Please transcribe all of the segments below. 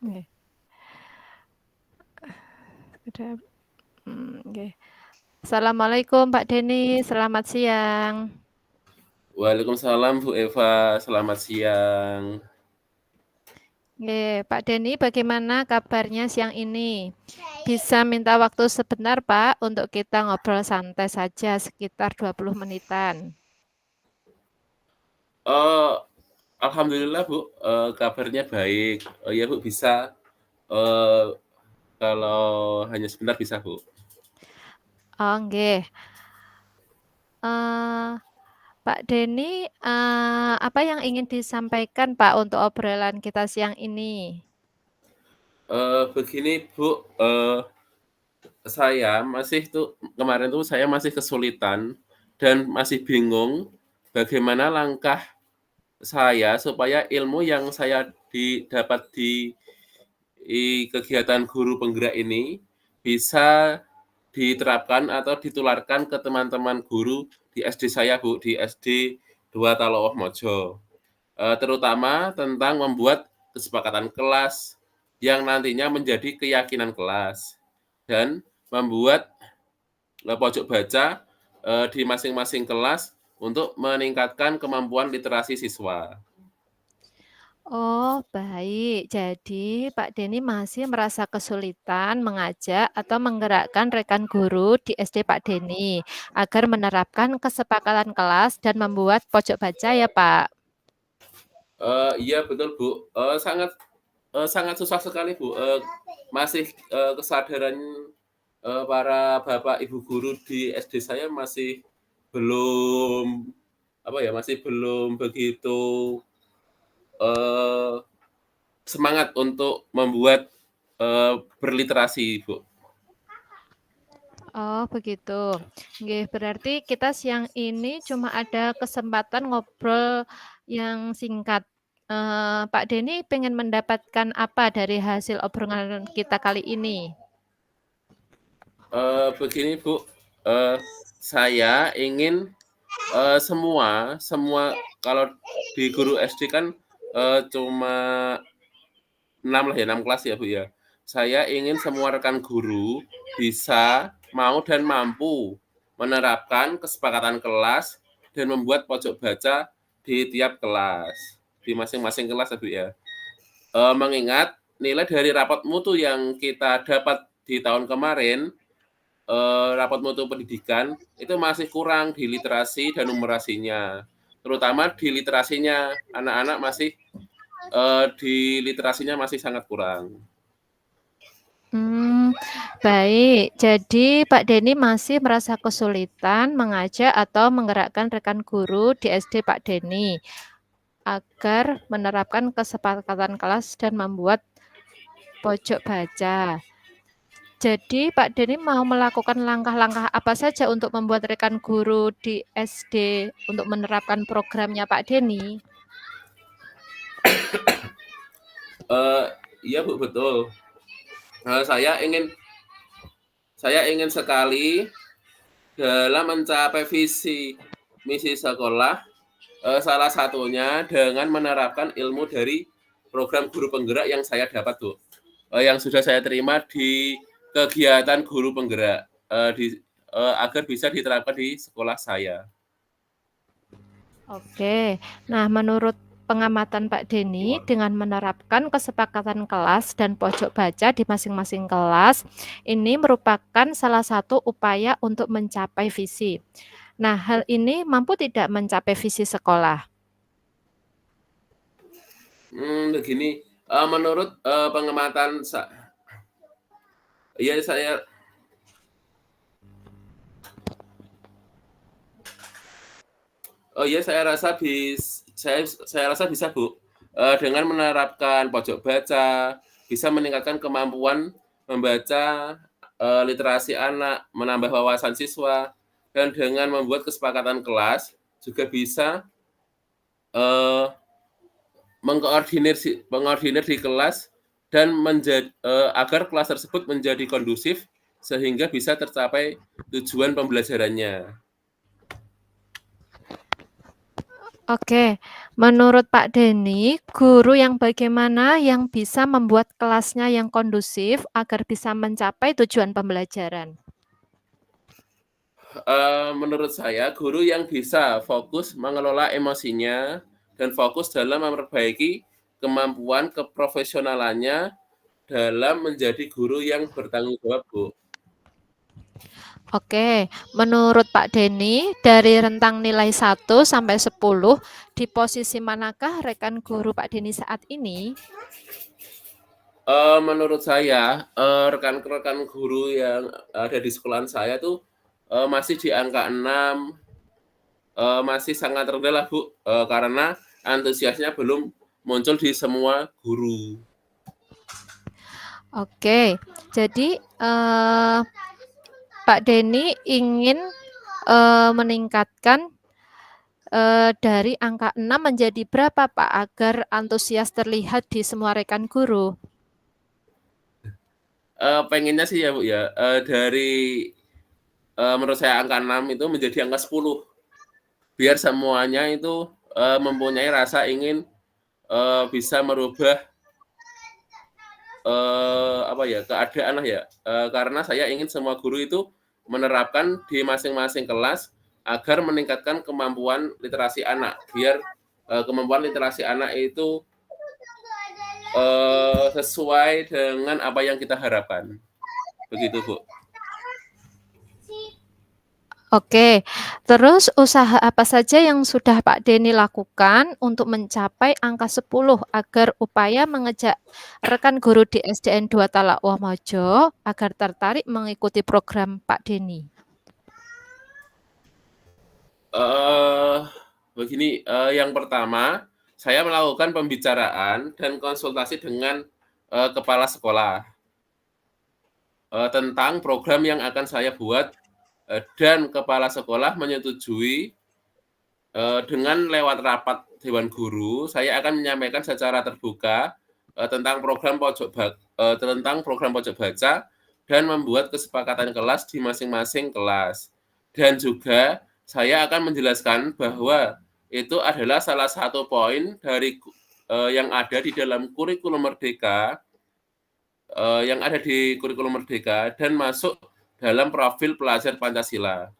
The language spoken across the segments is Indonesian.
Nggih. Udah, nggih. Assalamualaikum Pak Denny, selamat siang. Waalaikumsalam Bu Eva, selamat siang. Nggih, Pak Denny bagaimana kabarnya siang ini? Bisa minta waktu sebentar Pak untuk kita ngobrol santai saja sekitar 20 menitan. Oh, alhamdulillah Bu, kabarnya baik. Oh iya Bu, bisa, eee, kalau hanya sebentar bisa Bu. Oh nggih. Pak Denny, apa yang ingin disampaikan Pak untuk obrolan kita siang ini? Begini Bu, saya masih tuh kemarin tuh saya masih kesulitan dan masih bingung bagaimana langkah saya supaya ilmu yang saya dapat di kegiatan guru penggerak ini bisa diterapkan atau ditularkan ke teman-teman guru di SD saya, Bu, di SD 2 Taloh Mojo. Terutama tentang membuat kesepakatan kelas yang nantinya menjadi keyakinan kelas dan membuat, pojok baca, di masing-masing kelas untuk meningkatkan kemampuan literasi siswa. Oh, baik. Jadi, Pak Denny masih merasa kesulitan mengajak atau menggerakkan rekan guru di SD Pak Denny agar menerapkan kesepakatan kelas dan membuat pojok baca ya, Pak? Iya betul, Bu, sangat susah sekali, Bu, masih, kesadaran, para bapak ibu guru di SD saya masih belum, apa ya, masih belum begitu, eee, semangat untuk membuat, berliterasi, Bu. Oh, begitu. Nggih, berarti kita siang ini cuma ada kesempatan ngobrol yang singkat. Pak Denny pengen mendapatkan apa dari hasil obrolan kita kali ini? Begini, Bu, saya ingin, semua semua kalau di guru SD kan, cuma 6 lah ya, 6 kelas ya, Bu, ya. Saya ingin semua rekan guru bisa, mau dan mampu menerapkan kesepakatan kelas dan membuat pojok baca di tiap kelas, di masing-masing kelas ya, Bu, ya. Mengingat nilai dari rapot mutu yang kita dapat di tahun kemarin, rapot mutu pendidikan, itu masih kurang di literasi dan numerasinya. Terutama di literasinya, anak-anak masih di literasinya masih sangat kurang. Hmm, baik. Jadi Pak Denny masih merasa kesulitan mengajak atau menggerakkan rekan guru di SD Pak Denny agar menerapkan kesepakatan kelas dan membuat pojok baca. Jadi Pak Denny mau melakukan langkah-langkah apa saja untuk membuat rekan guru di SD untuk menerapkan programnya Pak Denny? Eee, iya Bu, betul. Eee, saya ingin saya ingin sekali dalam mencapai visi misi sekolah, salah satunya dengan menerapkan ilmu dari program guru penggerak yang saya dapat, Bu, yang sudah saya terima di kegiatan guru penggerak, agar bisa diterapkan di sekolah saya. Oke. Nah, menurut pengamatan Pak Denny, dengan menerapkan kesepakatan kelas dan pojok baca di masing-masing kelas, ini merupakan salah satu upaya untuk mencapai visi. Nah, hal ini mampu tidak mencapai visi sekolah? Begini, menurut, pengamatan iya saya rasa saya rasa bisa, Bu, dengan menerapkan pojok baca, bisa meningkatkan kemampuan membaca, literasi anak, menambah wawasan siswa, dan dengan membuat kesepakatan kelas juga bisa, eee, mengkoordinir di kelas dan agar kelas tersebut menjadi kondusif sehingga bisa tercapai tujuan pembelajarannya. Oke, menurut Pak Denny, guru yang bagaimana yang bisa membuat kelasnya yang kondusif agar bisa mencapai tujuan pembelajaran? Menurut saya guru yang bisa fokus mengelola emosinya dan fokus dalam memperbaiki kemampuan keprofesionalannya dalam menjadi guru yang bertanggung jawab, Bu. Oke, menurut Pak Denny, dari rentang nilai 1 sampai 10, di posisi manakah rekan guru Pak Denny saat ini? Menurut saya, rekan-rekan guru yang ada di sekolahan saya tuh, masih di angka 6, masih sangat rendah lah, Bu, karena antusiasnya belum muncul di semua guru. Oke, jadi Pak Denny ingin meningkatkan dari angka 6 menjadi berapa Pak agar antusias terlihat di semua rekan guru? Pengennya sih ya, Bu, ya, dari, menurut saya angka 6 itu menjadi angka 10, biar semuanya itu, mempunyai rasa ingin, bisa merubah, apa ya, keadaan lah ya, karena saya ingin semua guru itu menerapkan di masing-masing kelas agar meningkatkan kemampuan literasi anak, biar, kemampuan literasi anak itu, sesuai dengan apa yang kita harapkan, begitu, Bu. Oke, terus usaha apa saja yang sudah Pak Denny lakukan untuk mencapai angka 10 agar upaya mengejak rekan guru di SDN 2 Talak Womojo agar tertarik mengikuti program Pak Denny? Eee, Begini, yang pertama, saya melakukan pembicaraan dan konsultasi dengan, kepala sekolah, tentang program yang akan saya buat, dan kepala sekolah menyetujui, dengan lewat rapat dewan guru, saya akan menyampaikan secara terbuka, tentang program pojok baca dan membuat kesepakatan kelas di masing-masing kelas. Dan juga saya akan menjelaskan bahwa itu adalah salah satu poin dari yang ada di dalam kurikulum Merdeka, yang ada di kurikulum Merdeka dan masuk dalam profil pelajar Pancasila.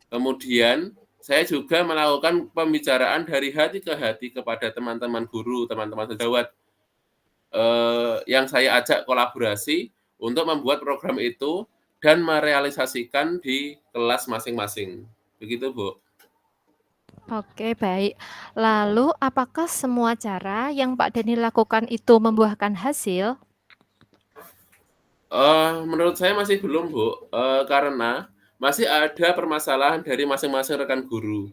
Kemudian saya juga melakukan pembicaraan dari hati ke hati kepada teman-teman guru, teman-teman sejawat, yang saya ajak kolaborasi untuk membuat program itu dan merealisasikan di kelas masing-masing. Begitu, Bu. Oke, baik. Lalu apakah semua cara yang Pak Denny lakukan itu membuahkan hasil? Menurut saya masih belum, Bu, karena masih ada permasalahan dari masing-masing rekan guru,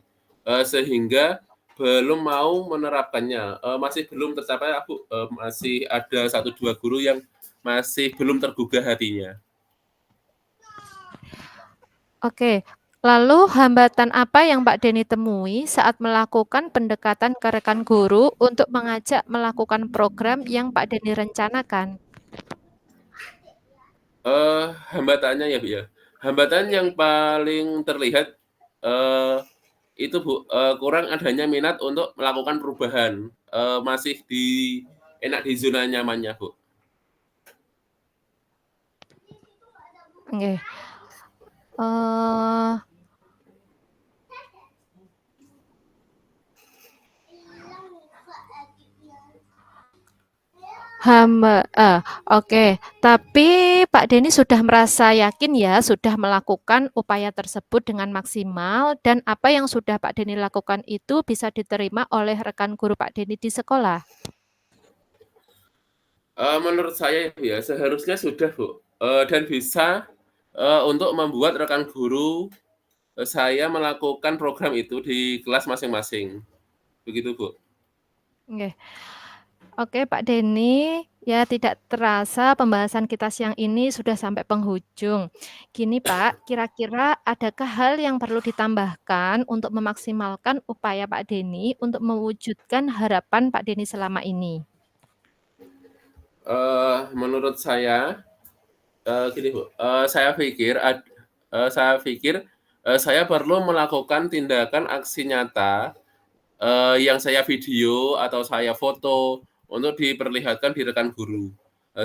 sehingga belum mau menerapkannya, masih belum tercapai lah, Bu, masih ada satu 2 guru yang masih belum tergugah hatinya. Oke, lalu hambatan apa yang Pak Denny temui saat melakukan pendekatan ke rekan guru untuk mengajak melakukan program yang Pak Denny rencanakan? Hambatannya ya, Bu, ya, hambatan yang paling terlihat, eee, itu, Bu, kurang adanya minat untuk melakukan perubahan, masih enak di zona nyamannya, Bu. Nggih, eee, oke. Tapi Pak Denny sudah merasa yakin ya, sudah melakukan upaya tersebut dengan maksimal dan apa yang sudah Pak Denny lakukan itu bisa diterima oleh rekan guru Pak Denny di sekolah? Menurut saya ya seharusnya sudah, Bu, dan bisa, untuk membuat rekan guru, saya melakukan program itu di kelas masing-masing, begitu, Bu. Nggih. Oke, Pak Denny, ya tidak terasa pembahasan kita siang ini sudah sampai penghujung. Gini Pak, kira-kira adakah hal yang perlu ditambahkan untuk memaksimalkan upaya Pak Denny untuk mewujudkan harapan Pak Denny selama ini? Menurut saya, gini, Bu, saya pikir, saya perlu melakukan tindakan aksi nyata yang saya video atau saya foto untuk diperlihatkan di rekan guru,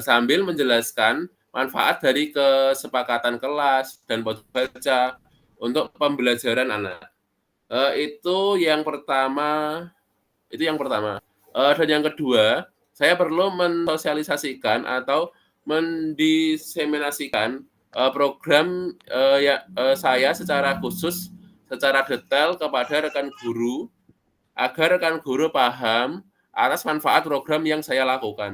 sambil menjelaskan manfaat dari kesepakatan kelas dan wajib baca untuk pembelajaran anak. Itu yang pertama. Dan yang kedua, saya perlu mensosialisasikan atau mendiseminasikan, program, saya secara khusus, secara detail kepada rekan guru, agar rekan guru paham atas manfaat program yang saya lakukan.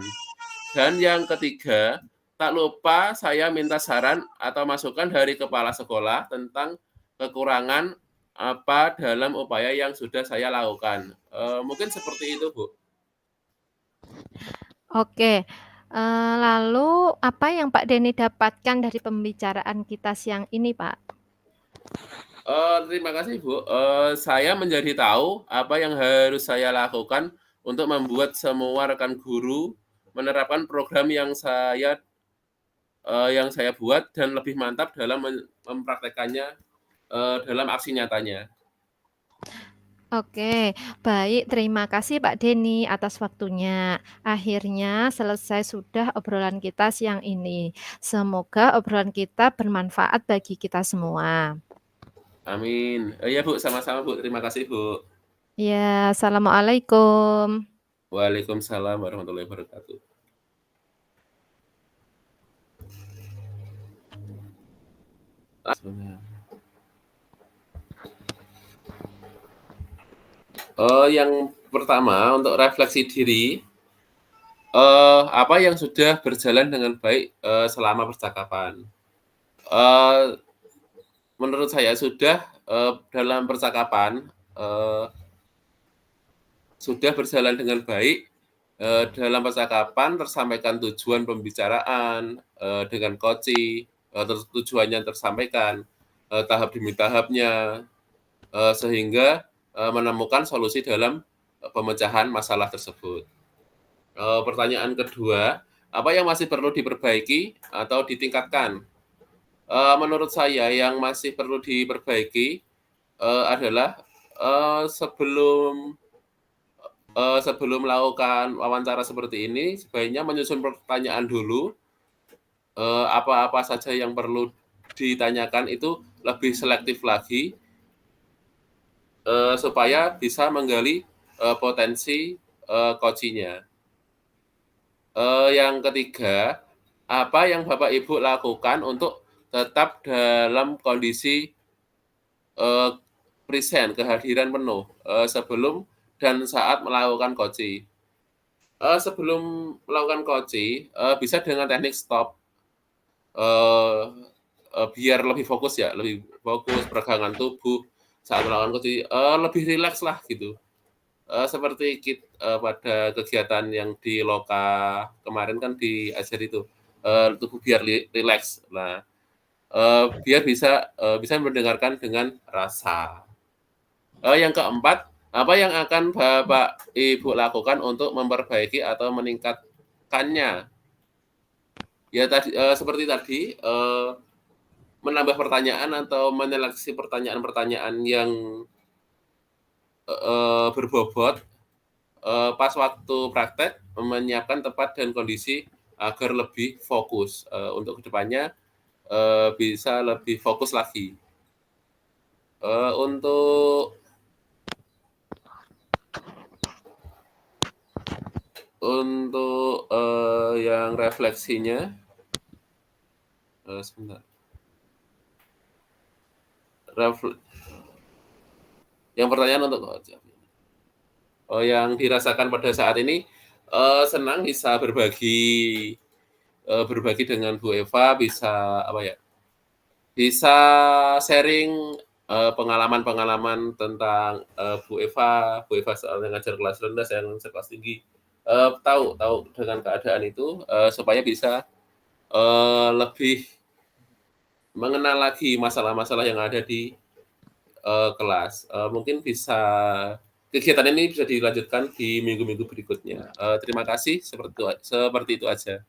Dan yang ketiga, tak lupa saya minta saran atau masukan dari kepala sekolah tentang kekurangan apa dalam upaya yang sudah saya lakukan. Mungkin seperti itu, Bu. Oke, lalu apa yang Pak Denny dapatkan dari pembicaraan kita siang ini, Pak? Terima kasih, Bu. Saya menjadi tahu apa yang harus saya lakukan untuk membuat semua rekan guru menerapkan program yang saya buat dan lebih mantap dalam mempraktekannya, dalam aksi nyatanya. Oke, baik. Terima kasih Pak Denny atas waktunya. Akhirnya selesai sudah obrolan kita siang ini. Semoga obrolan kita bermanfaat bagi kita semua. Amin. Iya, Bu, sama-sama, Bu. Terima kasih, Bu. Ya, assalamualaikum. Waalaikumsalam warahmatullahi wabarakatuh. Yang pertama untuk refleksi diri, apa yang sudah berjalan dengan baik, selama percakapan. Eee, Menurut saya sudah, dalam percakapan, sudah berjalan dengan baik, dalam percakapan tersampaikan tujuan pembicaraan, dengan koci, tujuannya tersampaikan, tahap demi tahapnya, sehingga, menemukan solusi dalam, pemecahan masalah tersebut. Pertanyaan kedua, apa yang masih perlu diperbaiki atau ditingkatkan? Menurut saya yang masih perlu diperbaiki, adalah, sebelum melakukan wawancara seperti ini, sebaiknya menyusun pertanyaan dulu, apa-apa saja yang perlu ditanyakan itu lebih selektif lagi, supaya bisa menggali, potensi, coaching-nya. Yang ketiga, apa yang Bapak Ibu lakukan untuk tetap dalam kondisi, eee, present, kehadiran penuh, sebelum dan saat melakukan coaching? Sebelum melakukan coaching, bisa dengan teknik stop, eee biar lebih fokus ya, lebih fokus peregangan tubuh saat melakukan coaching, lebih rileks lah gitu. Seperti pada kegiatan yang di Loka kemarin kan diajar itu, tubuh biar rileks. Nah, biar bisa mendengarkan dengan rasa. Yang keempat, apa yang akan Bapak Ibu lakukan untuk memperbaiki atau meningkatkannya? Ya tadi, seperti tadi, menambah pertanyaan atau menyeleksi pertanyaan-pertanyaan yang, berbobot, pas waktu praktek, menyiapkan tempat dan kondisi agar lebih fokus, untuk kedepannya bisa lebih fokus lagi. Untuk yang refleksinya, sebentar, refle yang pertanyaan untuk yang dirasakan pada saat ini, senang bisa berbagi dengan Bu Eva, bisa apa ya, bisa sharing, pengalaman-pengalaman tentang, Bu Eva soalnya ngajar kelas rendah, saya ngajar kelas tinggi, tahu tahu dengan keadaan itu, supaya bisa, lebih mengenal lagi masalah-masalah yang ada di, kelas. Mungkin kegiatan ini bisa dilanjutkan di minggu-minggu berikutnya. Terima kasih, seperti itu aja.